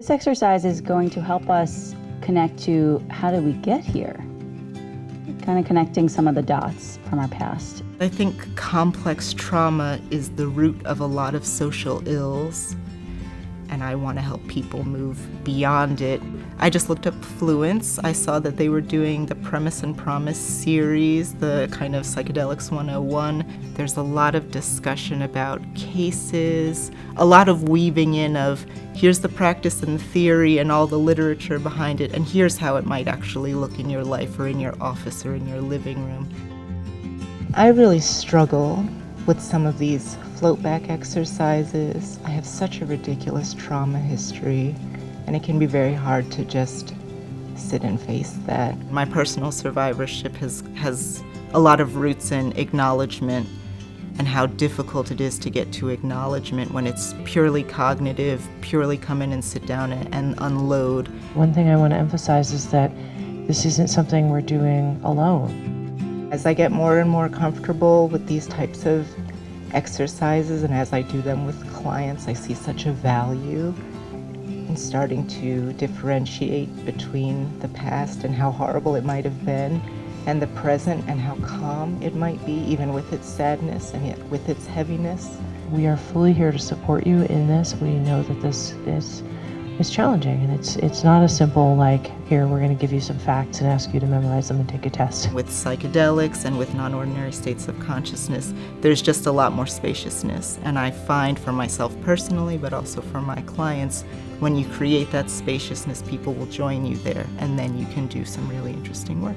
This exercise is going to help us connect to how did we get here? Kind of connecting some of the dots from our past. I think complex trauma is the root of a lot of social ills, and I want to help people move beyond it. I just looked up Fluence. I saw that they were doing the Premise and Promise series, the kind of Psychedelics 101. There's a lot of discussion about cases, a lot of weaving in of here's the practice and the theory and all the literature behind it, and here's how it might actually look in your life or in your office or in your living room. I really struggle with some of these float back exercises. I have such a ridiculous trauma history, and it can be very hard to just sit and face that. My personal survivorship has a lot of roots in acknowledgement and how difficult it is to get to acknowledgement when it's purely cognitive, purely come in and sit down and unload. One thing I want to emphasize is that this isn't something we're doing alone. As I get more and more comfortable with these types of exercises, and as I do them with clients, I see such a value in starting to differentiate between the past and how horrible it might have been, and the present and how calm it might be, even with its sadness and yet with its heaviness. We are fully here to support you in this. We know that this is challenging, and it's not a simple, like, here, we're going to give you some facts and ask you to memorize them and take a test. With psychedelics and with non-ordinary states of consciousness, there's just a lot more spaciousness. And I find for myself personally, but also for my clients, when you create that spaciousness, people will join you there, and then you can do some really interesting work.